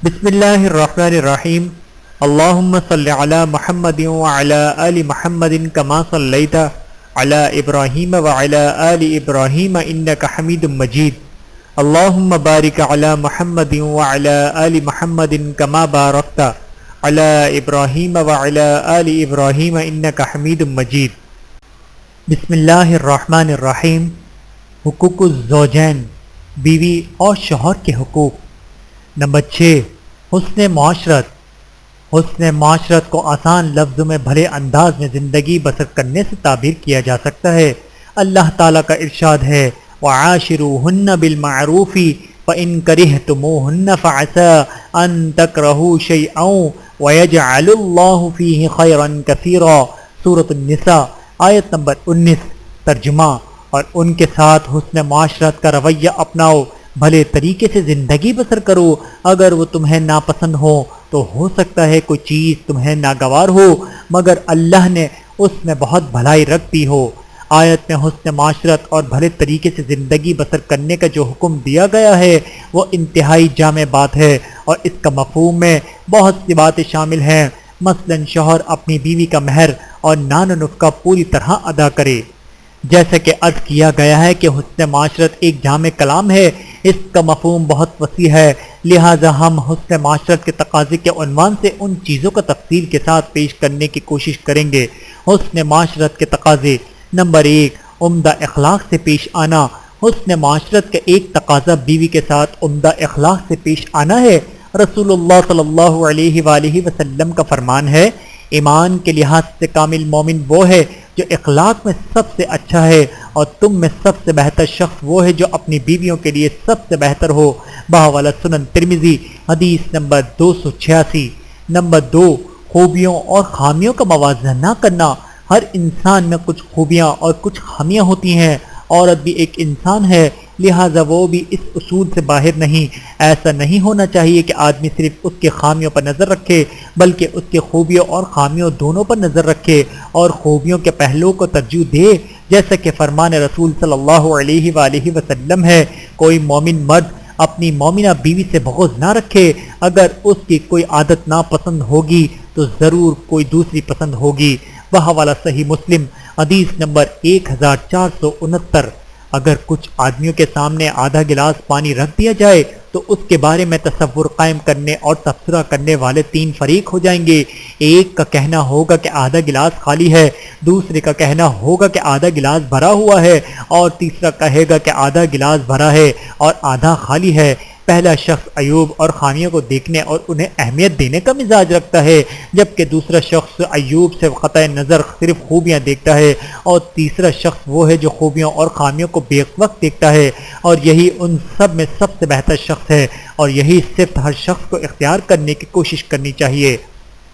بسم اللہ الرحمن الرحیم اللہم صلی علی محمد وعلی آل محمد کما صلیت علی ابراہیم وعلی آل ابراہیم انک حمید مجید اللہم بارک علی محمد وعلی آل محمد کما بارکت علی ابراہیم وعلی آل ابراہیم انک حمید مجید۔ بسم اللہ الرحمن الرحیم۔ حقوق الزوجین، بیوی اور شوہر کے حقوق۔ نمبر 6، حسن معاشرت۔ حسن معاشرت کو آسان لفظوں میں بھلے انداز میں زندگی بسر کرنے سے تعبیر کیا جا سکتا ہے۔ اللہ تعالیٰ کا ارشاد ہے وَعَاشِرُوهُنَّ بِالْمَعْرُوفِ فَإِن كَرِهْتُمُوهُنَّ فَعَسَىٰ أَن تَكْرَهُوا شَيْئًا وَيَجْعَلُ اللَّهُ فِيهِ خَيْرًا كَثِيرًا۔ سورۃ النساء آیت نمبر 19۔ ترجمہ، اور ان کے ساتھ حسن معاشرت کا رویہ اپناؤ، بھلے طریقے سے زندگی بسر کرو۔ اگر وہ تمہیں ناپسند ہو تو ہو سکتا ہے کوئی چیز تمہیں ناگوار ہو، مگر اللہ نے اس میں بہت بھلائی رکھ دی ہو۔ آیت میں حسن معاشرت اور بھلے طریقے سے زندگی بسر کرنے کا جو حکم دیا گیا ہے وہ انتہائی جامع بات ہے، اور اس کا مفہوم میں بہت سی باتیں شامل ہیں۔ مثلا شوہر اپنی بیوی کا مہر اور نان و نفقہ پوری طرح ادا کرے۔ جیسا کہ عرض کیا گیا ہے کہ حسن معاشرت ایک جامع کلام ہے، اس کا مفہوم بہت وسیع ہے، لہٰذا ہم حسن معاشرت کے تقاضے کے عنوان سے ان چیزوں کا تفصیل کے ساتھ پیش کرنے کی کوشش کریں گے۔ حسن معاشرت کے تقاضے۔ نمبر 1، عمدہ اخلاق سے پیش آنا۔ حسن معاشرت کا ایک تقاضا بیوی کے ساتھ عمدہ اخلاق سے پیش آنا ہے۔ رسول اللہ صلی اللہ علیہ وآلہ وسلم کا فرمان ہے، ایمان کے لحاظ سے کامل مومن وہ ہے جو اخلاق میں سب سے اچھا ہے، اور تم میں سب سے بہتر شخص وہ ہے جو اپنی بیویوں کے لیے سب سے بہتر ہو۔ بحوالہ سنن ترمذی حدیث نمبر 286۔ نمبر 2، خوبیوں اور خامیوں کا موازنہ نہ کرنا۔ ہر انسان میں کچھ خوبیاں اور کچھ خامیاں ہوتی ہیں۔ عورت بھی ایک انسان ہے، لہٰذا وہ بھی اس اصول سے باہر نہیں۔ ایسا نہیں ہونا چاہیے کہ آدمی صرف اس کے خامیوں پر نظر رکھے، بلکہ اس کے خوبیوں اور خامیوں دونوں پر نظر رکھے اور خوبیوں کے پہلو کو ترجیح دے، جیسا کہ فرمان رسول صلی اللہ علیہ وآلہ وسلم ہے، کوئی مومن مرد اپنی مومنہ بیوی سے بغض نہ رکھے۔ اگر اس کی کوئی عادت ناپسند ہوگی تو ضرور کوئی دوسری پسند ہوگی۔ بحوالہ صحیح مسلم حدیث نمبر 1469۔ اگر کچھ آدمیوں کے سامنے آدھا گلاس پانی رکھ دیا جائے تو اس کے بارے میں تصور قائم کرنے اور تبصرہ کرنے والے 3 فریق ہو جائیں گے۔ ایک کا کہنا ہوگا کہ آدھا گلاس خالی ہے، دوسرے کا کہنا ہوگا کہ آدھا گلاس بھرا ہوا ہے، اور تیسرا کہے گا کہ آدھا گلاس بھرا ہے اور آدھا خالی ہے۔ پہلا شخص عیوب اور خامیوں کو دیکھنے اور انہیں اہمیت دینے کا مزاج رکھتا ہے، جبکہ دوسرا شخص عیوب سے قطع نظر صرف خوبیاں دیکھتا ہے، اور تیسرا شخص وہ ہے جو خوبیوں اور خامیوں کو بے وقت دیکھتا ہے، اور یہی ان سب میں سب سے بہتر شخص ہے، اور یہی صرف ہر شخص کو اختیار کرنے کی کوشش کرنی چاہیے۔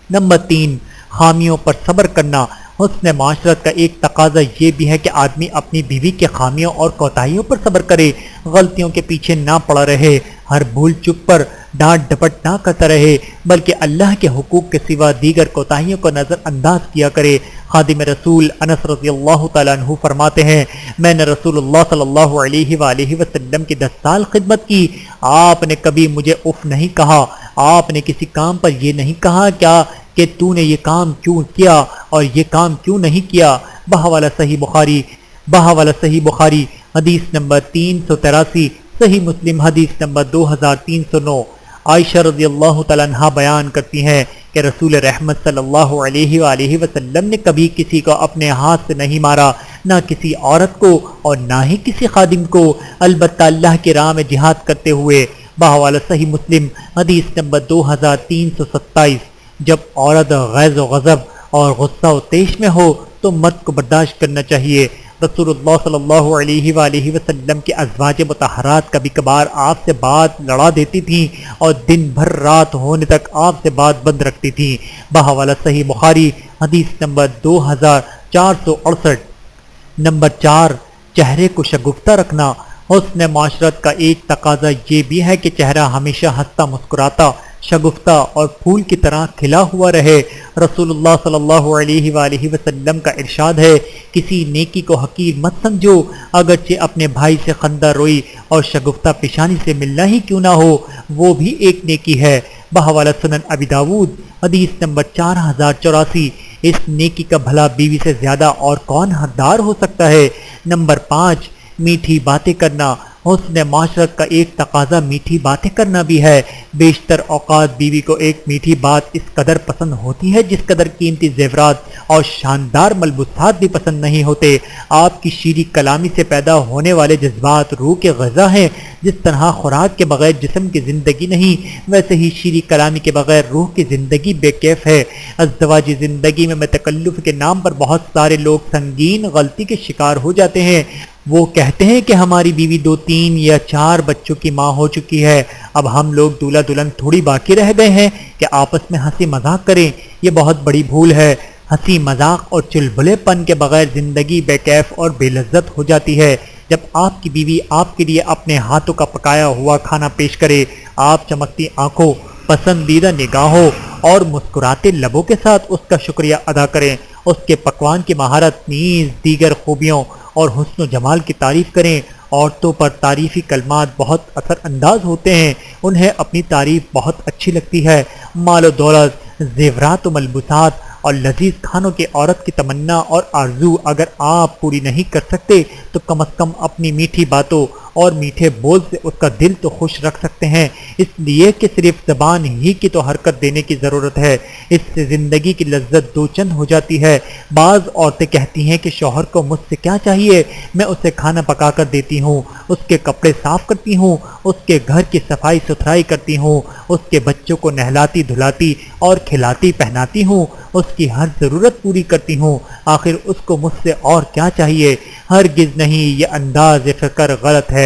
نمبر 3، خامیوں پر صبر کرنا۔ حسن معاشرت کا ایک تقاضا یہ بھی ہے کہ آدمی اپنی بیوی کے خامیوں اور کوتاہیوں پر صبر کرے، غلطیوں کے پیچھے نہ پڑا رہے، ہر بھول چپ پر ڈانٹ ڈپٹ نہ کرتا رہے، بلکہ اللہ کے حقوق کے سوا دیگر کوتاہیوں کو نظر انداز کیا کرے۔ خادم رسول انس رضی اللہ تعالیٰ عنہ فرماتے ہیں، میں نے رسول اللہ صلی اللہ علیہ وآلہ وسلم کی 10 سال خدمت کی، آپ نے کبھی مجھے اف نہیں کہا، آپ نے کسی کام پر یہ نہیں کہا کیا کہ تو نے یہ کام کیوں کیا اور یہ کام کیوں نہیں کیا۔ بحوالہ صحیح بخاری حدیث نمبر 383، صحیح مسلم حدیث نمبر 2309۔ عائشہ رضی اللہ تعالیٰ عنہ بیان کرتی ہیں کہ رسول رحمت صلی اللہ علیہ وآلہ وسلم نے کبھی کسی کو اپنے ہاتھ سے نہیں مارا، نہ کسی عورت کو اور نہ ہی کسی خادم کو، البتہ اللہ کی راہ میں جہاد کرتے ہوئے۔ بحوالہ صحیح مسلم حدیث نمبر 2327۔ جب عورت غیظ و غضب اور غصہ و طیش میں ہو تو مرد کو برداشت کرنا چاہیے۔ رسول اللہ صلی اللہ علیہ وآلہ وسلم کی ازواج مطہرات کبھی کبھار آپ سے بات لڑا دیتی تھیں اور دن بھر رات ہونے تک آپ سے بات بند رکھتی تھیں۔ بحوالہ صحیح بخاری حدیث نمبر 2468۔ نمبر 4، چہرے کو شگفتہ رکھنا۔ حسن معاشرت کا ایک تقاضا یہ بھی ہے کہ چہرہ ہمیشہ ہنستا مسکراتا، شگفتہ اور پھول کی طرح کھلا ہوا رہے۔ رسول اللہ صلی اللہ علیہ وآلہ وسلم کا ارشاد ہے، کسی نیکی کو حقیر مت سمجھو، اگرچہ اپنے بھائی سے خندہ روئی اور شگفتہ پیشانی سے ملنا ہی کیوں نہ ہو، وہ بھی ایک نیکی ہے۔ بحوالہ سنن ابی داود حدیث نمبر 4084۔ اس نیکی کا بھلا بیوی سے زیادہ اور کون حقدار ہو سکتا ہے؟ نمبر 5، میٹھی باتیں کرنا۔ حسن معاشرت کا ایک تقاضا میٹھی باتیں کرنا بھی ہے۔ بیشتر اوقات بیوی کو ایک میٹھی بات اس قدر پسند ہوتی ہے جس قدر قیمتی زیورات اور شاندار ملبوسات بھی پسند نہیں ہوتے۔ آپ کی شیریں کلامی سے پیدا ہونے والے جذبات روح کے غذا ہیں۔ جس طرح خوراک کے بغیر جسم کی زندگی نہیں، ویسے ہی شیریں کلامی کے بغیر روح کی زندگی بے کیف ہے۔ ازدواجی زندگی میں تکلف کے نام پر بہت سارے لوگ سنگین غلطی کے شکار ہو جاتے ہیں۔ وہ کہتے ہیں کہ ہماری بیوی 2، 3 یا 4 بچوں کی ماں ہو چکی ہے، اب ہم لوگ دولہا دلہن تھوڑی باقی رہ گئے ہیں کہ آپس میں ہنسی مذاق کریں۔ یہ بہت بڑی بھول ہے۔ ہنسی مذاق اور چلبلے پن کے بغیر زندگی بے کیف اور بے لذت ہو جاتی ہے۔ جب آپ کی بیوی آپ کے لیے اپنے ہاتھوں کا پکایا ہوا کھانا پیش کرے، آپ چمکتی آنکھوں، پسندیدہ نگاہوں اور مسکراتے لبوں کے ساتھ اس کا شکریہ ادا کریں، اس کے پکوان کی مہارت نیز دیگر خوبیوں اور حسن و جمال کی تعریف کریں۔ عورتوں پر تعریفی کلمات بہت اثر انداز ہوتے ہیں، انہیں اپنی تعریف بہت اچھی لگتی ہے۔ مال و دولت، زیورات و ملبوسات اور لذیذ کھانوں کی عورت کی تمنا اور آرزو اگر آپ پوری نہیں کر سکتے تو کم از کم اپنی میٹھی باتوں اور میٹھے بول سے اس کا دل تو خوش رکھ سکتے ہیں۔ اس لیے کہ صرف زبان ہی کی تو حرکت دینے کی ضرورت ہے، اس سے زندگی کی لذت دو چند ہو جاتی ہے۔ بعض عورتیں کہتی ہیں کہ شوہر کو مجھ سے کیا چاہیے، میں اسے کھانا پکا کر دیتی ہوں، اس کے کپڑے صاف کرتی ہوں، اس کے گھر کی صفائی ستھرائی کرتی ہوں، اس کے بچوں کو نہلاتی دھلاتی اور کھلاتی پہناتی ہوں، اس کی ہر ضرورت پوری کرتی ہوں، آخر اس کو مجھ سے اور کیا چاہیے؟ ہرگز نہیں، یہ انداز فکر غلط ہے،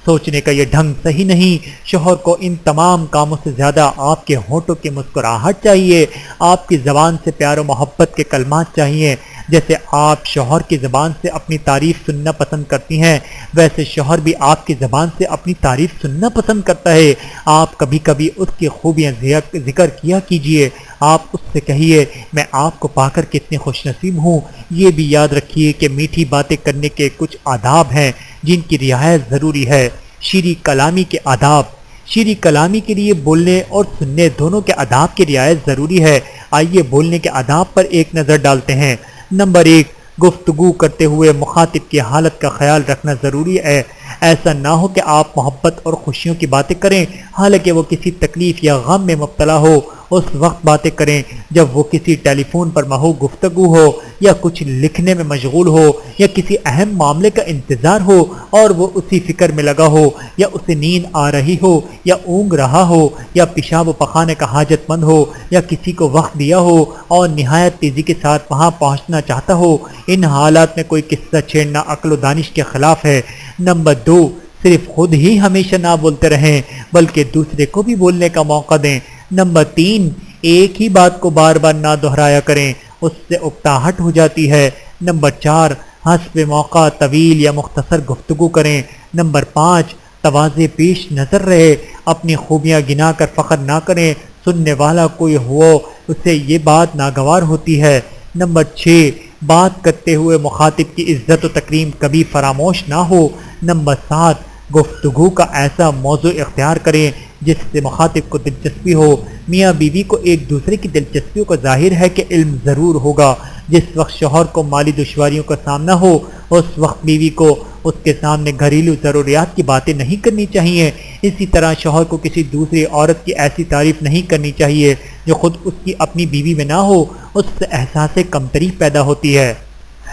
سوچنے کا یہ ڈھنگ صحیح نہیں۔ شوہر کو ان تمام کاموں سے زیادہ آپ کے ہونٹوں کی مسکراہٹ چاہیے، آپ کی زبان سے پیار و محبت کے کلمات چاہیے۔ جیسے آپ شوہر کی زبان سے اپنی تعریف سننا پسند کرتی ہیں، ویسے شوہر بھی آپ کی زبان سے اپنی تعریف سننا پسند کرتا ہے۔ آپ کبھی کبھی اس کی خوبیاں ذکر کیا کیجئے، آپ اس سے کہیے میں آپ کو پا کر کتنی خوش نصیب ہوں۔ یہ بھی یاد رکھیے کہ میٹھی باتیں کرنے کے کچھ آداب ہیں جن کی رعایت ضروری ہے۔ شیریں کلامی کے آداب۔ شیریں کلامی کے لیے بولنے اور سننے دونوں کے آداب کی رعایت ضروری ہے۔ آئیے بولنے کے آداب پر ایک نظر ڈالتے ہیں۔ نمبر 1، گفتگو کرتے ہوئے مخاطب کی حالت کا خیال رکھنا ضروری ہے۔ ایسا نہ ہو کہ آپ محبت اور خوشیوں کی باتیں کریں حالانکہ وہ کسی تکلیف یا غم میں مبتلا ہو۔ اس وقت باتیں کریں جب وہ کسی ٹیلی فون پر محو گفتگو ہو یا کچھ لکھنے میں مشغول ہو یا کسی اہم معاملے کا انتظار ہو اور وہ اسی فکر میں لگا ہو، یا اسے نیند آ رہی ہو یا اونگ رہا ہو، یا پیشاب و پخانے کا حاجت مند ہو، یا کسی کو وقت دیا ہو اور نہایت تیزی کے ساتھ وہاں پہنچنا چاہتا ہو۔ ان حالات میں کوئی قصہ چھیڑنا عقل و دانش کے خلاف ہے۔ نمبر 2، صرف خود ہی ہمیشہ نہ بولتے رہیں بلکہ دوسرے کو بھی بولنے کا موقع دیں۔ نمبر 3، ایک ہی بات کو بار بار نہ دہرایا کریں، اس سے اکتاہٹ ہو جاتی ہے۔ نمبر 4، حسب موقع طویل یا مختصر گفتگو کریں۔ نمبر 5، تواضع پیش نظر رہے، اپنی خوبیاں گنا کر فخر نہ کریں، سننے والا کوئی ہو اسے یہ بات ناگوار ہوتی ہے۔ نمبر 6، بات کرتے ہوئے مخاطب کی عزت و تکریم کبھی فراموش نہ ہو۔ نمبر 7، گفتگو کا ایسا موضوع اختیار کریں جس سے مخاطب کو دلچسپی ہو۔ میاں بیوی کو ایک دوسرے کی دلچسپیوں کا ظاہر ہے کہ علم ضرور ہوگا۔ جس وقت شوہر کو مالی دشواریوں کا سامنا ہو اس وقت بیوی کو اس کے سامنے گھریلو ضروریات کی باتیں نہیں کرنی چاہیے۔ اسی طرح شوہر کو کسی دوسری عورت کی ایسی تعریف نہیں کرنی چاہیے جو خود اس کی اپنی بیوی میں نہ ہو، اس سے احساس کمتری پیدا ہوتی ہے۔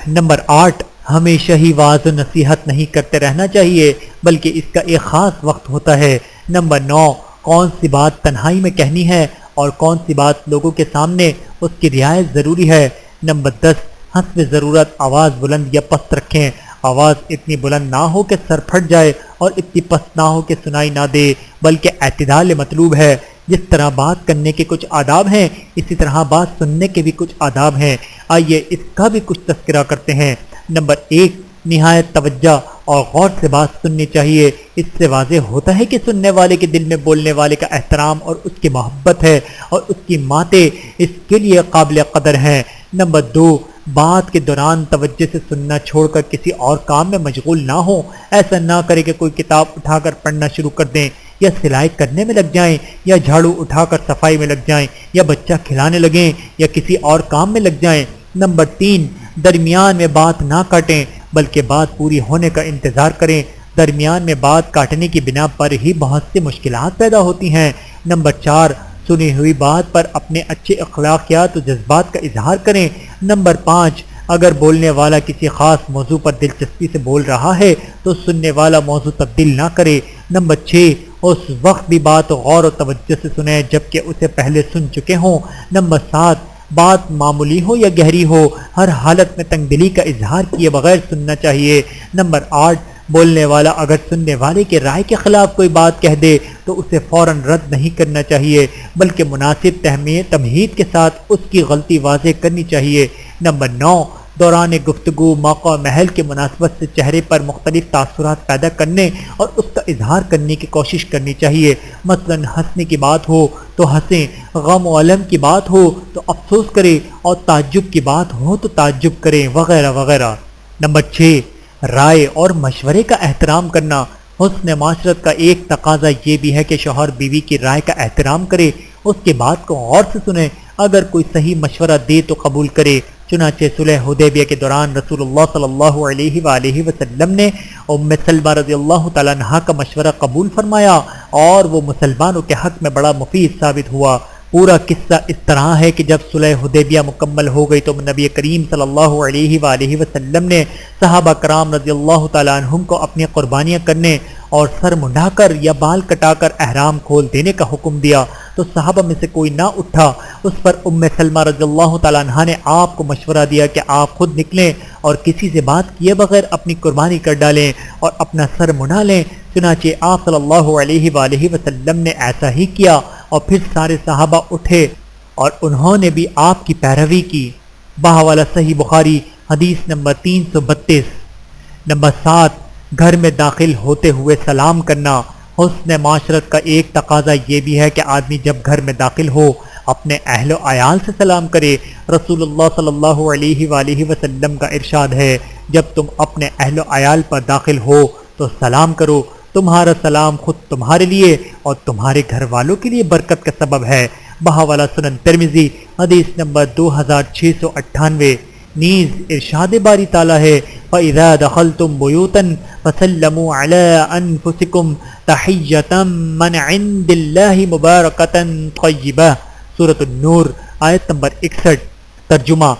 نمبر 8، ہمیشہ ہی وعظ و نصیحت نہیں کرتے رہنا چاہیے بلکہ اس کا ایک خاص وقت ہوتا ہے۔ نمبر 9، کون سی بات تنہائی میں کہنی ہے اور کون سی بات لوگوں کے سامنے، اس کی رعایت ضروری ہے۔ نمبر 10، حسب ضرورت آواز بلند یا پست رکھیں۔ آواز اتنی بلند نہ ہو کہ سر پھٹ جائے اور اتنی پست نہ ہو کہ سنائی نہ دے، بلکہ اعتدال مطلوب ہے۔ جس طرح بات کرنے کے کچھ آداب ہیں اسی طرح بات سننے کے بھی کچھ آداب ہیں۔ آئیے اس کا بھی کچھ تذکرہ کرتے ہیں۔ نمبر 1، نہایت توجہ اور غور سے بات سننی چاہیے۔ اس سے واضح ہوتا ہے کہ سننے والے کے دل میں بولنے والے کا احترام اور اس کی محبت ہے اور اس کی باتیں اس کے لیے قابل قدر ہیں۔ نمبر 2، بات کے دوران توجہ سے سننا چھوڑ کر کسی اور کام میں مشغول نہ ہوں۔ ایسا نہ کرے کہ کوئی کتاب اٹھا کر پڑھنا شروع کر دیں یا سلائی کرنے میں لگ جائیں یا جھاڑو اٹھا کر صفائی میں لگ جائیں یا بچہ کھلانے لگیں یا کسی اور کام میں لگ جائیں۔ نمبر 3، درمیان میں بات نہ کاٹیں بلکہ بات پوری ہونے کا انتظار کریں۔ درمیان میں بات کاٹنے کی بنا پر ہی بہت سی مشکلات پیدا ہوتی ہیں۔ نمبر 4، سنی ہوئی بات پر اپنے اچھے اخلاقیات و جذبات کا اظہار کریں۔ نمبر 5، اگر بولنے والا کسی خاص موضوع پر دلچسپی سے بول رہا ہے تو سننے والا موضوع تبدیل نہ کرے۔ نمبر 6، اس وقت بھی بات غور و توجہ سے سنیں جبکہ اسے پہلے سن چکے ہوں۔ نمبر 7، بات معمولی ہو یا گہری ہو، ہر حالت میں تنگ دلی کا اظہار کیے بغیر سننا چاہیے۔ نمبر 8، بولنے والا اگر سننے والے کے رائے کے خلاف کوئی بات کہہ دے تو اسے فوراً رد نہیں کرنا چاہیے بلکہ مناسب تمہید کے ساتھ اس کی غلطی واضح کرنی چاہیے۔ نمبر 9، دوران گفتگو موقع و محل کے مناسبت سے چہرے پر مختلف تاثرات پیدا کرنے اور اس کا اظہار کرنے کی کوشش کرنی چاہیے۔ مثلاً ہنسنے کی بات ہو تو ہنسیں، غم و الم کی بات ہو تو افسوس کریں اور تعجب کی بات ہو تو تعجب کریں، وغیرہ وغیرہ۔ نمبر 6، رائے اور مشورے کا احترام کرنا۔ حسن معاشرت کا ایک تقاضا یہ بھی ہے کہ شوہر بیوی کی رائے کا احترام کرے، اس کے بات کو غور سے سنے، اگر کوئی صحیح مشورہ دے تو قبول کرے۔ چنانچہ صلح حدیبیہ کے دوران رسول اللہ صلی اللہ علیہ وآلہ وسلم نے ام سلمہ رضی اللہ تعالیٰ عنہا کا مشورہ قبول فرمایا اور وہ مسلمانوں کے حق میں بڑا مفید ثابت ہوا۔ پورا قصہ اس طرح ہے کہ جب صلح حدیبیہ مکمل ہو گئی تو نبی کریم صلی اللہ علیہ وآلہ وسلم نے صحابہ کرام رضی اللہ تعالیٰ عنہم کو اپنی قربانیاں کرنے اور سر منڈا کر یا بال کٹا کر احرام کھول دینے کا حکم دیا تو صحابہ میں سے کوئی نہ اٹھا۔ اس پر ام سلمہ رضی اللہ تعالیٰ عنہا نے آپ کو مشورہ دیا کہ آپ خود نکلیں اور کسی سے بات کیے بغیر اپنی قربانی کر ڈالیں اور اپنا سر منڈا لیں۔ چنانچہ آپ صلی اللہ علیہ وآلہ وسلم نے ایسا ہی کیا اور پھر سارے صحابہ اٹھے اور انہوں نے بھی آپ کی پیروی کی۔ بحوالہ صحیح بخاری حدیث نمبر 332۔ نمبر 7، گھر میں داخل ہوتے ہوئے سلام کرنا۔ حسن معاشرت کا ایک تقاضا یہ بھی ہے کہ آدمی جب گھر میں داخل ہو اپنے اہل و عیال سے سلام کرے۔ رسول اللہ صلی اللہ علیہ وآلہ وسلم کا ارشاد ہے، جب تم اپنے اہل و عیال پر داخل ہو تو سلام کرو، تمہارا سلام خود تمہارے لیے اور تمہارے گھر والوں کے لیے برکت کا سبب ہے۔ بحوالہ سنن ترمذی حدیث نمبر 2698۔ نیز ارشاد باری تعالیٰ ہے، فَإِذَا دَخَلْتُمْ بُيُوتًا فَسَلَّمُوا عَلَىٰ أَنفُسِكُمْ تَحِيَّةً مِّنْ عِندِ اللَّهِ مُبَارَكَةً طَيِّبَةً۔ سورۃ النور آیت نمبر 61۔ ترجمہ،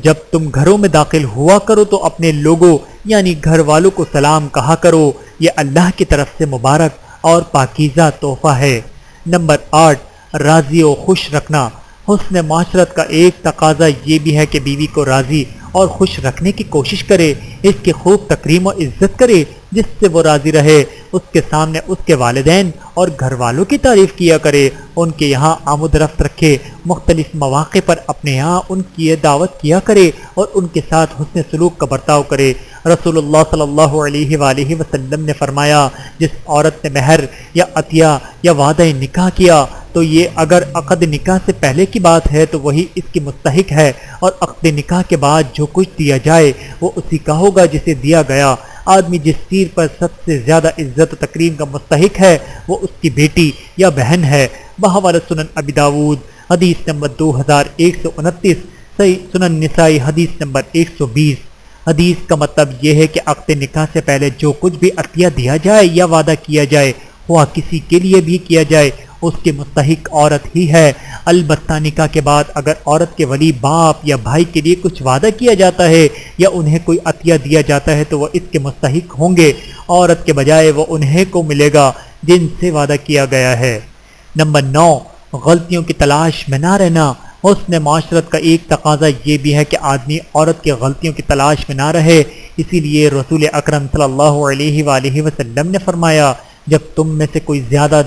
جب تم گھروں میں داخل ہوا کرو تو اپنے لوگوں یعنی گھر والوں کو سلام کہا کرو، یہ اللہ کی طرف سے مبارک اور پاکیزہ تحفہ ہے۔ نمبر 8، راضی و خوش رکھنا۔ حسن معاشرت کا ایک تقاضا یہ بھی ہے کہ بیوی کو راضی اور خوش رکھنے کی کوشش کرے، اس کی خوب تکریم و عزت کرے، جس سے وہ راضی رہے، اس کے سامنے اس کے والدین اور گھر والوں کی تعریف کیا کرے، ان کے یہاں آمد رفت رکھے، مختلف مواقع پر اپنے یہاں ان کی دعوت کیا کرے اور ان کے ساتھ حسن سلوک کا برتاؤ کرے۔ رسول اللہ صلی اللہ علیہ وآلہ وسلم نے فرمایا، جس عورت نے مہر یا عطیہ یا وعدہ نکاح کیا تو یہ اگر عقد نکاح سے پہلے کی بات ہے تو وہی اس کی مستحق ہے، اور عقد نکاح کے بعد جو کچھ دیا جائے وہ اسی کا ہوگا جسے دیا گیا۔ آدمی جس چیز پر سب سے زیادہ عزت و تکریم کا مستحق ہے وہ اس کی بیٹی یا بہن ہے۔ بحوالہ سنن ابی داود حدیث نمبر 2129، صحیح سنن نسائی حدیث نمبر 120۔ حدیث کا مطلب یہ ہے کہ عقد نکاح سے پہلے جو کچھ بھی عطیہ دیا جائے یا وعدہ کیا جائے، ہوا کسی کے لیے بھی کیا جائے، اس کے مستحق عورت ہی ہے۔ البتہ نکاح کے بعد اگر عورت کے ولی باپ یا بھائی کے لیے کچھ وعدہ کیا جاتا ہے یا انہیں کوئی عطیہ دیا جاتا ہے تو وہ اس کے مستحق ہوں گے، عورت کے بجائے وہ انہیں کو ملے گا جن سے وعدہ کیا گیا ہے۔ نمبر 9، غلطیوں کی تلاش میں نہ رہنا۔ حسن معاشرت کا ایک تقاضا یہ بھی ہے کہ آدمی عورت کی غلطیوں کی تلاش میں نہ رہے، اسی لیے رسول اکرم صلی اللہ علیہ وآلہ وسلم نے فرمایا، جب تم میں سے کوئی زیادہ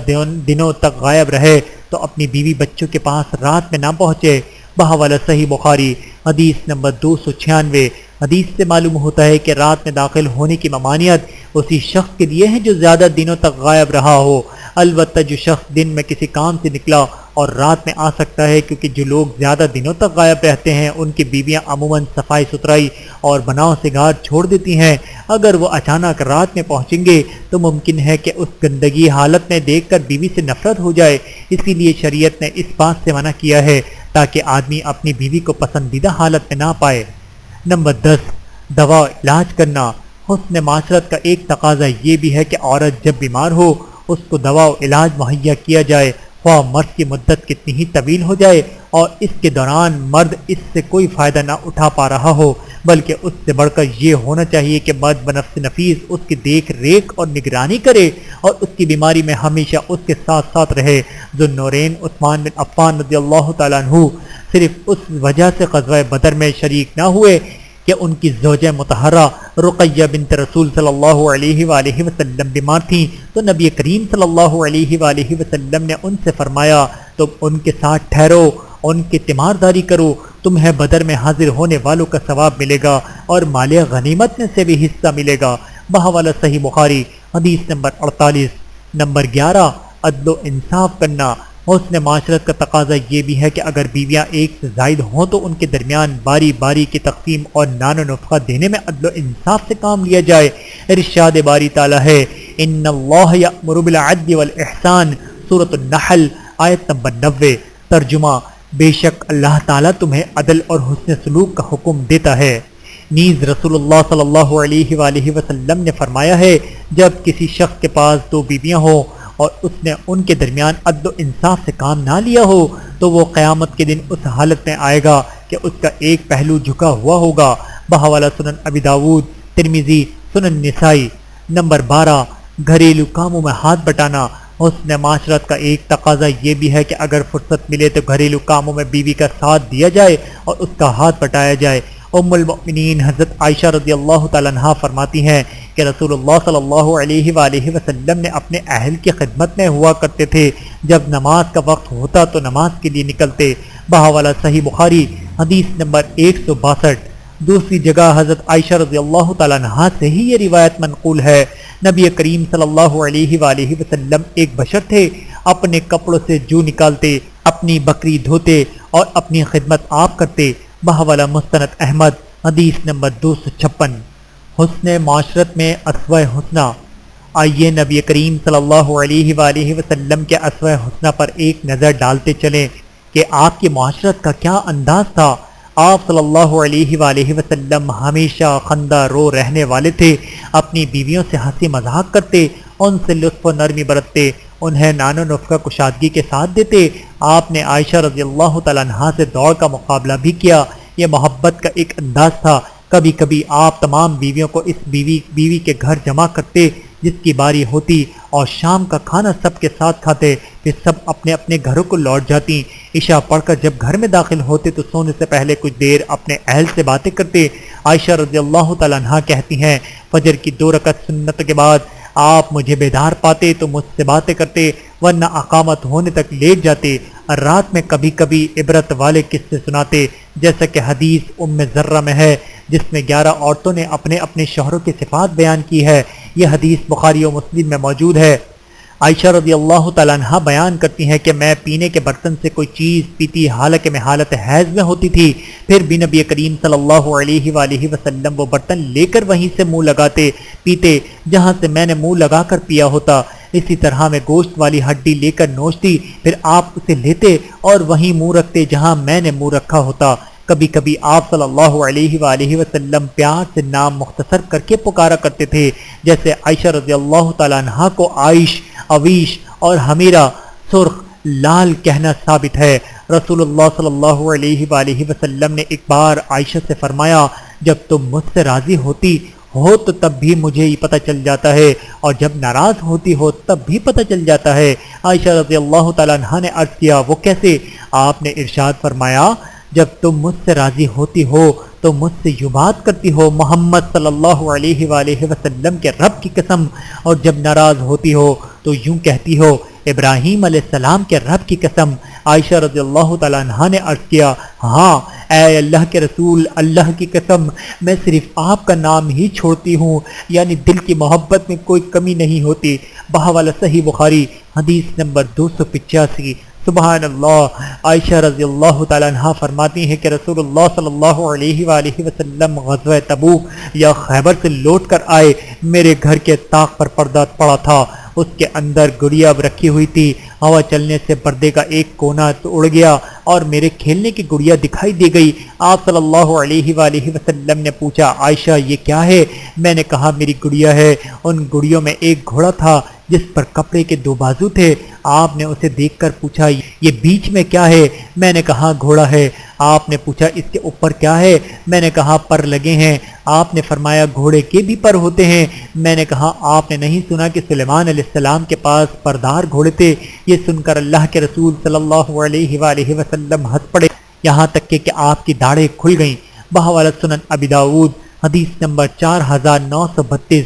دنوں تک غائب رہے تو اپنی بیوی بچوں کے پاس رات میں نہ پہنچے۔ بحوالہ صحیح بخاری حدیث نمبر 296۔ حدیث سے معلوم ہوتا ہے کہ رات میں داخل ہونے کی ممانعت اسی شخص کے لیے ہے جو زیادہ دنوں تک غائب رہا ہو۔ البتہ جو شخص دن میں کسی کام سے نکلا اور رات میں آ سکتا ہے، کیونکہ جو لوگ زیادہ دنوں تک غائب رہتے ہیں ان کی بیویاں عموماً صفائی ستھرائی اور بناؤ سگار چھوڑ دیتی ہیں۔ اگر وہ اچانک رات میں پہنچیں گے تو ممکن ہے کہ اس گندگی حالت میں دیکھ کر بیوی سے نفرت ہو جائے، اسی لیے شریعت نے اس بات سے منع کیا ہے تاکہ آدمی اپنی بیوی کو پسندیدہ حالت میں نہ پائے۔ نمبر 10، دوا علاج کرنا۔ حسن معاشرت کا ایک تقاضا یہ بھی ہے کہ عورت جب بیمار ہو اس کو دوا و علاج مہیا کیا جائے، خواہ مرض کی مدت کتنی ہی طویل ہو جائے اور اس کے دوران مرد اس سے کوئی فائدہ نہ اٹھا پا رہا ہو، بلکہ اس سے بڑھ کر یہ ہونا چاہیے کہ مرد بنفس نفیس اس کی دیکھ ریکھ اور نگرانی کرے اور اس کی بیماری میں ہمیشہ اس کے ساتھ ساتھ رہے۔ ذو النورین عثمان بن عفان رضی اللہ تعالیٰ عنہ صرف اس وجہ سے غزوہ بدر میں شریک نہ ہوئے کہ ان کی زوجہ مطہرہ رقیہ بنت رسول صلی اللہ علیہ وآلہ وسلم بیمار تھیں، تو نبی کریم صلی اللہ علیہ وآلہ وسلم نے ان سے فرمایا تم ان کے ساتھ ٹھہرو، ان کی تیمارداری کرو، تمہیں بدر میں حاضر ہونے والوں کا ثواب ملے گا اور مال غنیمت میں سے بھی حصہ ملے گا۔ بحوالہ صحیح بخاری حدیث نمبر 48۔ نمبر 11، عدل و انصاف کرنا۔ حسن معاشرت کا تقاضا یہ بھی ہے کہ اگر بیویاں ایک سے زائد ہوں تو ان کے درمیان باری باری کی تقسیم اور نان و نفقہ دینے میں عدل و انصاف سے کام لیا جائے۔ ارشاد باری تعالیٰ ہے، ان اللہ یأمر بالعدل والاحسان، سورۃ النحل آیت نمبر 90۔ ترجمہ، بے شک اللہ تعالیٰ تمہیں عدل اور حسن سلوک کا حکم دیتا ہے۔ نیز رسول اللہ صلی اللہ علیہ وآلہ وسلم نے فرمایا ہے، جب کسی شخص کے پاس دو بیویاں ہوں اور اس نے ان کے درمیان عدل و انصاف سے کام نہ لیا ہو تو وہ قیامت کے دن اس حالت میں آئے گا کہ اس کا ایک پہلو جھکا ہوا ہوگا۔ بحوالہ سنن ابی داود، ترمذی، سنن نسائی۔ نمبر 12، گھریلو کاموں میں ہاتھ بٹانا۔ حسن معاشرت کا ایک تقاضا یہ بھی ہے کہ اگر فرصت ملے تو گھریلو کاموں میں بیوی کا ساتھ دیا جائے اور اس کا ہاتھ بٹایا جائے۔ ام المؤمنین حضرت عائشہ رضی اللہ تعالیٰ عنہا فرماتی ہیں کہ رسول اللہ صلی اللہ علیہ وآلہ وسلم نے اپنے اہل کی خدمت میں ہوا کرتے تھے، جب نماز کا وقت ہوتا تو نماز کے لیے نکلتے۔ بحوالہ صحیح بخاری حدیث نمبر 162۔ دوسری جگہ حضرت عائشہ رضی اللہ تعالیٰ عنہا سے ہی یہ روایت منقول ہے، نبی کریم صلی اللہ علیہ وآلہ وسلم ایک بشر تھے، اپنے کپڑوں سے جو نکالتے، اپنی بکری دھوتے اور اپنی خدمت آپ کرتے۔ بحوالہ مستند احمد حدیث نمبر 256۔ حسن معاشرت میں اسوہ حسنہ۔ آئیے نبی کریم صلی اللہ علیہ وآلہ وسلم کے اسوہ حسنہ پر ایک نظر ڈالتے چلیں کہ آپ کی معاشرت کا کیا انداز تھا۔ آپ صلی اللہ علیہ وآلہ وسلم ہمیشہ خندہ رو رہنے والے تھے، اپنی بیویوں سے ہنسی مذاق کرتے، ان سے لطف و نرمی برتتے، انہیں نان و نفقہ کشادگی کے ساتھ دیتے۔ آپ نے عائشہ رضی اللہ تعالیٰ عنہا سے دوڑ کا مقابلہ بھی کیا، یہ محبت کا ایک انداز تھا۔ کبھی کبھی آپ تمام بیویوں کو اس بیوی کے گھر جمع کرتے جس کی باری ہوتی اور شام کا کھانا سب کے ساتھ کھاتے، پھر سب اپنے اپنے گھروں کو لوٹ جاتی۔ عشاء پڑھ کر جب گھر میں داخل ہوتے تو سونے سے پہلے کچھ دیر اپنے اہل سے باتیں کرتے۔ عائشہ رضی اللہ تعالیٰ عنہا کہتی ہیں، فجر کی 2 رکعت سنت کے بعد آپ مجھے بیدار پاتے تو مجھ سے باتیں کرتے، ورنہ اقامت ہونے تک لیٹ جاتے۔ رات میں کبھی کبھی عبرت والے قصے سناتے، جیسا کہ حدیث ام ذرہ میں ہے جس میں 11 عورتوں نے اپنے اپنے شوہروں کی صفات بیان کی ہے۔ یہ حدیث بخاری و مسلم میں موجود ہے۔ عائشہ رضی اللہ تعالیٰ عنہا بیان کرتی ہیں کہ میں پینے کے برتن سے کوئی چیز پیتی حالانکہ میں حالت حیض میں ہوتی تھی، پھر بھی نبی کریم صلی اللہ علیہ وآلہ وسلم وہ برتن لے کر وہیں سے منہ لگاتے پیتے جہاں سے میں نے منہ لگا کر پیا ہوتا۔ اسی طرح میں گوشت والی ہڈی لے کر نوچتی، پھر آپ اسے لیتے اور وہیں منہ رکھتے جہاں میں نے منہ رکھا ہوتا۔ کبھی کبھی آپ صلی اللہ علیہ وآلہ وسلم پیار سے نام مختصر کر کے پکارا کرتے تھے، جیسے عائشہ رضی اللہ تعالیٰ عنہا کو عائش، اویش اور حمیرہ سرخ لال کہنا ثابت ہے۔ رسول اللہ صلی اللہ علیہ وآلہ وسلم نے ایک بار عائشہ سے فرمایا، جب تم مجھ سے راضی ہوتی ہو تو تب بھی مجھے ہی پتہ چل جاتا ہے اور جب ناراض ہوتی ہو تب بھی پتہ چل جاتا ہے۔ عائشہ رضی اللہ تعالیٰ عنہا نے عرض کیا، وہ کیسے؟ آپ نے ارشاد فرمایا، جب تم مجھ سے راضی ہوتی ہو تو مجھ سے یوں بات کرتی ہو، محمد صلی اللہ علیہ وآلہ وسلم کے رب کی قسم، اور جب ناراض ہوتی ہو تو یوں کہتی ہو، ابراہیم علیہ السلام کے رب کی قسم۔ عائشہ رضی اللہ تعالیٰ عنہا نے عرض کیا، ہاں اے اللہ کے رسول، اللہ کی قسم میں صرف آپ کا نام ہی چھوڑتی ہوں، یعنی دل کی محبت میں کوئی کمی نہیں ہوتی۔ بحوالہ صحیح بخاری حدیث نمبر 285۔ سبحان اللہ۔ عائشہ رضی اللہ تعالیٰ عنہ فرماتی ہیں کہ رسول اللہ صلی اللہ علیہ وآلہ وسلم غزوہ تبوک یا خیبر سے لوٹ کر آئے، میرے گھر کے طاق پر پردہ پڑا تھا، اس کے اندر گڑیا رکھی ہوئی تھی، ہوا چلنے سے پردے کا ایک کونا تو اڑ گیا اور میرے کھیلنے کی گڑیا دکھائی دے گئی۔ آپ صلی اللہ علیہ وآلہ وسلم نے پوچھا عائشہ یہ کیا ہے؟ میں نے کہا میری گڑیا ہے۔ ان گڑیوں میں ایک گھوڑا تھا جس پر کپڑے کے 2 بازو تھے۔ آپ نے اسے دیکھ کر پوچھا یہ بیچ میں کیا ہے؟ میں نے کہا گھوڑا ہے۔ آپ نے پوچھا اس کے اوپر کیا ہے؟ میں نے کہا پر لگے ہیں۔ آپ نے فرمایا گھوڑے کے بھی پر ہوتے ہیں؟ میں نے کہا آپ نے نہیں سنا کہ سلیمان علیہ السلام کے پاس پردار گھوڑے تھے؟ یہ سن کر اللہ کے رسول صلی اللہ علیہ وآلہ وسلم ہنس پڑے، یہاں تک کہ آپ کی داڑھیں کھل گئیں۔ بحوالہ سنن ابی داؤد حدیث نمبر 4932۔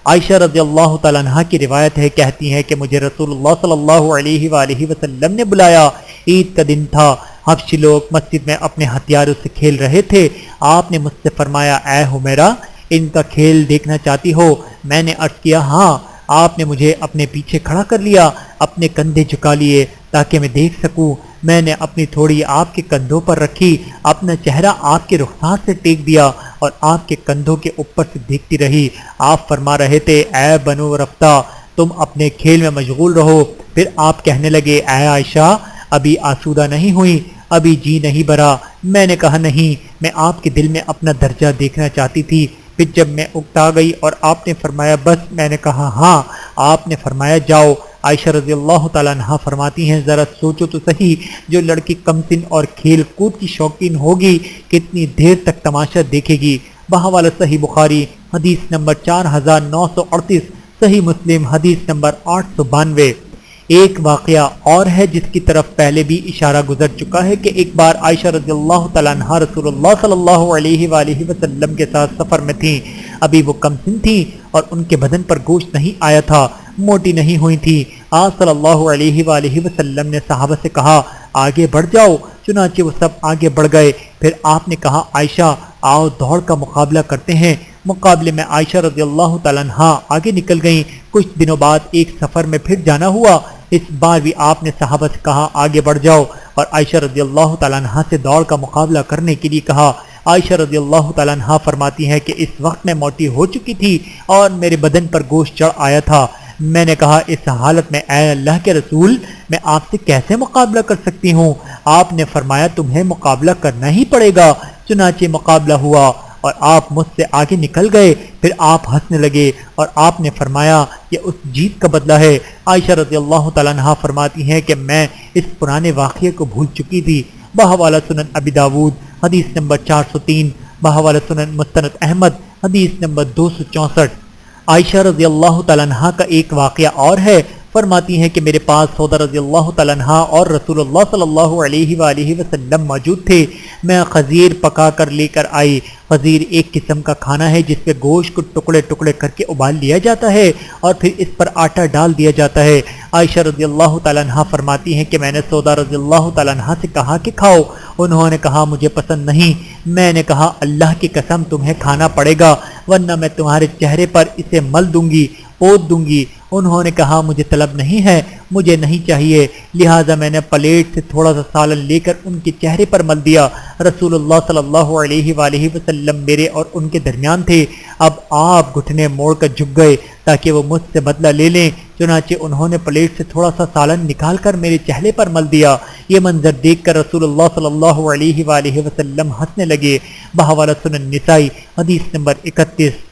عائشہ رضی اللہ تعالیٰ عنہ کی روایت ہے، کہتی ہیں کہ مجھے رسول اللہ صلی اللہ علیہ وآلہ وسلم نے بلایا، عید کا دن تھا، حبشی لوگ مسجد میں اپنے ہتھیاروں سے کھیل رہے تھے۔ آپ نے مجھ سے فرمایا اے حمیرہ ان کا کھیل دیکھنا چاہتی ہو؟ میں نے عرض کیا ہاں۔ آپ نے مجھے اپنے پیچھے کھڑا کر لیا، اپنے کندھے جھکا لیے تاکہ میں دیکھ سکوں۔ میں نے اپنی تھوڑی آپ کے کندھوں پر رکھی، اپنا چہرہ آپ کے رخسار سے ٹیک دیا اور آپ کے کندھوں کے اوپر سے دیکھتی رہی۔ آپ فرما رہے تھے اے بنو رفتہ تم اپنے کھیل میں مشغول رہو۔ پھر آپ کہنے لگے اے عائشہ ابھی آسودہ نہیں ہوئی، ابھی جی نہیں بھرا؟ میں نے کہا نہیں، میں آپ کے دل میں اپنا درجہ دیکھنا چاہتی تھی۔ پھر جب میں اکتا گئی اور آپ نے فرمایا بس، میں نے کہا ہاں۔ آپ نے فرمایا جاؤ۔ عائشہ رضی اللہ تعالیٰ عنہ فرماتی ہیں ذرا سوچو تو صحیح، جو لڑکی کم سن اور کھیل کود کی شوقین ہوگی کتنی دیر تک تماشا دیکھے گی۔ بحوالہ صحیح بخاری حدیث نمبر 4938، صحیح مسلم حدیث نمبر 892۔ ایک واقعہ اور ہے جس کی طرف پہلے بھی اشارہ گزر چکا ہے کہ ایک بار عائشہ رضی اللہ تعالیٰ عنہ رسول اللہ صلی اللہ علیہ وآلہ وسلم کے ساتھ سفر میں تھیں۔ ابھی وہ کم سن تھیں اور ان کے بدن پر گوشت نہیں آیا تھا، موٹی نہیں ہوئی تھی۔ آپ صلی اللہ علیہ وآلہ وسلم نے صحابہ سے کہا آگے بڑھ جاؤ، چنانچہ وہ سب آگے بڑھ گئے۔ پھر آپ نے کہا عائشہ آؤ دوڑ کا مقابلہ کرتے ہیں۔ مقابلے میں عائشہ رضی اللہ تعالیٰ عنہ آگے نکل گئیں۔ کچھ دنوں بعد ایک سفر میں پھر جانا ہوا، اس بار بھی آپ نے صحابہ سے کہا آگے بڑھ جاؤ اور عائشہ رضی اللہ تعالیٰ عنہ سے دوڑ کا مقابلہ کرنے کے لیے کہا۔ عائشہ رضی اللہ تعالیٰ عنہ فرماتی ہے کہ اس وقت میں موٹی ہو چکی تھی اور میرے بدن پر گوشت چڑھ آیا تھا۔ میں نے کہا اس حالت میں اے اللہ کے رسول میں آپ سے کیسے مقابلہ کر سکتی ہوں؟ آپ نے فرمایا تمہیں مقابلہ کرنا ہی پڑے گا۔ چنانچہ مقابلہ ہوا اور آپ مجھ سے آگے نکل گئے۔ پھر آپ ہنسنے لگے اور آپ نے فرمایا یہ اس جیت کا بدلہ ہے۔ عائشہ رضی اللہ تعالیٰ عنہ فرماتی ہیں کہ میں اس پرانے واقعے کو بھول چکی تھی۔ بحوالہ سنن ابی داؤد حدیث نمبر 403، بحوالہ سنن مستند احمد حدیث نمبر 264۔ عائشہ رضی اللہ تعالیٰ عنہ کا ایک واقعہ اور ہے، فرماتی ہیں کہ میرے پاس سودا رضی اللہ تعالیٰ عنہ اور رسول اللہ صلی اللہ علیہ وآلہ وسلم موجود تھے۔ میں خزیر پکا کر لے کر آئی۔ خزیر ایک قسم کا کھانا ہے جس پہ گوشت کو ٹکڑے ٹکڑے کر کے ابال لیا جاتا ہے اور پھر اس پر آٹا ڈال دیا جاتا ہے۔ عائشہ رضی اللہ تعالیٰ عنہ فرماتی ہیں کہ میں نے سودا رضی اللہ تعالیٰ عنہ سے کہا کہ کھاؤ، انہوں نے کہا مجھے پسند نہیں۔ میں نے کہا اللہ کی قسم تمہیں کھانا پڑے گا ورنہ میں تمہارے چہرے پر اسے مل دوں گی، پوت دوں گی۔ انہوں نے کہا مجھے طلب نہیں ہے، مجھے نہیں چاہیے، لہٰذا میں نے پلیٹ سے تھوڑا سا سالن لے کر ان کے چہرے پر مل دیا۔ رسول اللہ صلی اللہ علیہ وآلہ وسلم میرے اور ان کے درمیان تھے۔ اب آپ گھٹنے موڑ کر جھک گئے تاکہ وہ مجھ سے بدلہ لے لیں، چنانچہ انہوں نے پلیٹ سے تھوڑا سا سالن نکال کر میرے چہرے پر مل دیا۔ یہ منظر دیکھ کر رسول اللہ صلی اللہ علیہ وآلہ وسلم ہنسنے لگے۔ بحوالہ سنن نسائی حدیث نمبر 31۔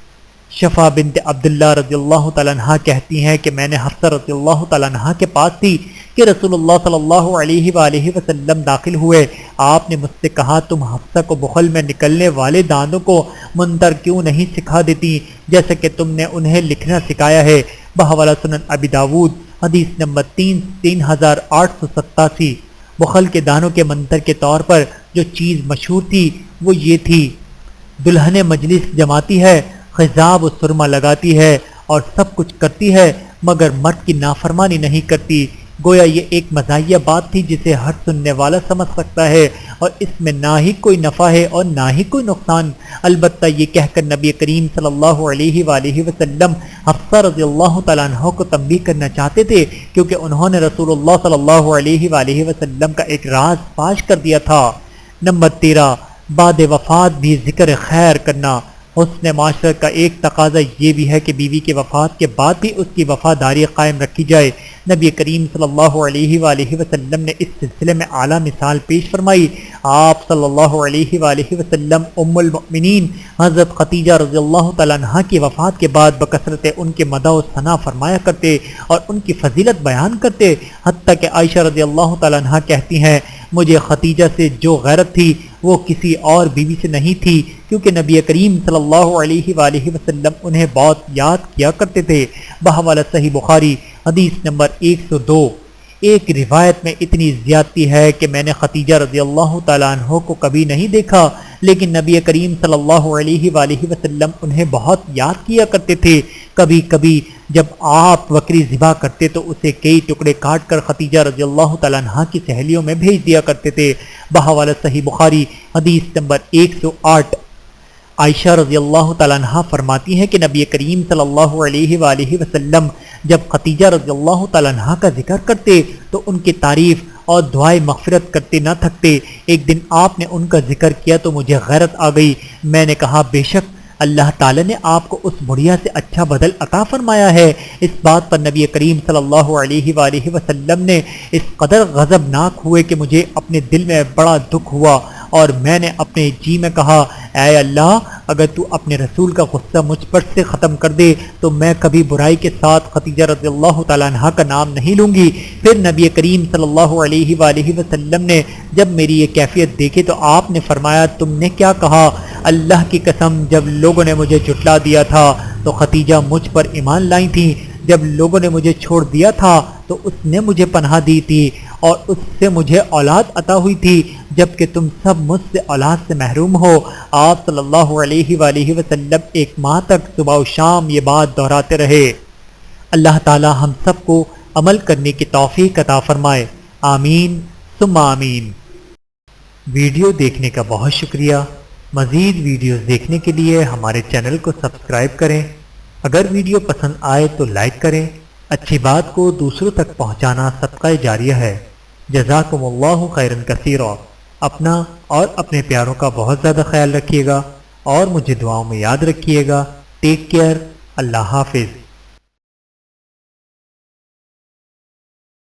شفا بنت عبداللہ رضی اللہ تعالیٰ عنہ کہتی ہیں کہ میں نے حفصہ رضی اللہ تعالیٰ عنہ کے پاس تھی کہ رسول اللہ صلی اللہ علیہ وآلہ وسلم داخل ہوئے۔ آپ نے مجھ سے کہا تم حفصہ کو بخل میں نکلنے والے دانتوں کو منتر کیوں نہیں سکھا دیتی جیسا کہ تم نے انہیں لکھنا سکھایا ہے۔ بحوالہ سنن ابی داؤد حدیث نمبر 3887۔ بخل کے دانوں کے منتر کے طور پر جو چیز مشہور تھی وہ یہ تھی، دلہن مجلس جماتی ہے، خضاب و سرما لگاتی ہے اور سب کچھ کرتی ہے مگر مرد کی نافرمانی نہیں کرتی۔ گویا یہ ایک مزاحیہ بات تھی جسے ہر سننے والا سمجھ سکتا ہے، اور اس میں نہ ہی کوئی نفع ہے اور نہ ہی کوئی نقصان۔ البتہ یہ کہہ کر نبی کریم صلی اللہ علیہ وآلہ وسلم حفصہ رضی اللہ تعالیٰ عنہ کو تنبیہ کرنا چاہتے تھے، کیونکہ انہوں نے رسول اللہ صلی اللہ علیہ وآلہ وسلم کا ایک راز فاش کر دیا تھا۔ نمبر 13، بعد وفات بھی ذکر خیر کرنا۔ حسن معاشرت کا ایک تقاضا یہ بھی ہے کہ بیوی کے وفات کے بعد بھی اس کی وفاداری قائم رکھی جائے۔ نبی کریم صلی اللہ علیہ وآلہ وسلم نے اس سلسلے میں اعلیٰ مثال پیش فرمائی۔ آپ صلی اللہ علیہ وآلہ وسلم ام المؤمنین حضرت خدیجہ رضی اللہ تعالیٰ عنہ کی وفات کے بعد بکثرت ان کے مدح و ثنا فرمایا کرتے اور ان کی فضیلت بیان کرتے، حتیٰ کہ عائشہ رضی اللہ تعالیٰ عنہ کہتی ہیں مجھے خدیجہ سے جو غیرت تھی وہ کسی اور بیوی سے نہیں تھی، کیونکہ نبی کریم صلی اللہ علیہ وآلہ وسلم انہیں بہت یاد کیا کرتے تھے۔ بحوالہ صحیح بخاری حدیث نمبر 102۔ ایک روایت میں اتنی زیادتی ہے کہ میں نے خدیجہ رضی اللہ تعالیٰ عنہ کو کبھی نہیں دیکھا، لیکن نبی کریم صلی اللہ علیہ وآلہ وسلم انہیں بہت یاد کیا کرتے تھے۔ کبھی کبھی جب آپ بکری ذبح کرتے تو اسے کئی ٹکڑے کاٹ کر خدیجہ رضی اللہ تعالیٰ عنہ کی سہیلیوں میں بھیج دیا کرتے تھے۔ بحوالہ صحیح بخاری حدیث نمبر 108۔ عائشہ رضی اللہ تعالیٰ عنہ فرماتی ہیں کہ نبی کریم صلی اللہ علیہ وآلہ وسلم جب خدیجہ رضی اللہ تعالیٰ عنہ کا ذکر کرتے تو ان کی تعریف اور دعائے مغفرت کرتے نہ تھکتے۔ ایک دن آپ نے ان کا ذکر کیا تو مجھے غیرت آ گئی۔ میں نے کہا بے شک اللہ تعالیٰ نے آپ کو اس بڑھیا سے اچھا بدل عطا فرمایا ہے۔ اس بات پر نبی کریم صلی اللہ علیہ وآلہ وسلم نے اس قدر غضبناک ہوئے کہ مجھے اپنے دل میں بڑا دکھ ہوا، اور میں نے اپنے جی میں کہا اے اللہ اگر تو اپنے رسول کا غصہ مجھ پر سے ختم کر دے تو میں کبھی برائی کے ساتھ خدیجہ رضی اللہ تعالیٰ عنہ کا نام نہیں لوں گی۔ پھر نبی کریم صلی اللہ علیہ وآلہ وسلم نے جب میری یہ کیفیت دیکھی تو آپ نے فرمایا تم نے کیا کہا؟ اللہ کی قسم جب لوگوں نے مجھے جھٹلا دیا تھا تو خدیجہ مجھ پر ایمان لائی تھی، جب لوگوں نے مجھے چھوڑ دیا تھا تو اس نے مجھے پناہ دی تھی اور اس سے مجھے اولاد عطا ہوئی تھی، جبکہ تم سب مجھ سے اولاد سے محروم ہو۔ آپ صلی اللہ علیہ وآلہ وسلم ایک ماہ تک صبح و شام یہ بات دہراتے رہے۔ اللہ تعالی ہم سب کو عمل کرنے کی توفیق عطا فرمائے، آمین ثم آمین۔ ویڈیو دیکھنے کا بہت شکریہ۔ مزید ویڈیوز دیکھنے کے لیے ہمارے چینل کو سبسکرائب کریں۔ اگر ویڈیو پسند آئے تو لائک کریں۔ اچھی بات کو دوسروں تک پہنچانا صدقہ جاریہ ہے۔ جزاکم اللہ خیرا کثیرا۔ اپنا اور اپنے پیاروں کا بہت زیادہ خیال رکھیے گا اور مجھے دعاؤں میں یاد رکھیے گا۔ Take care. اللہ حافظ۔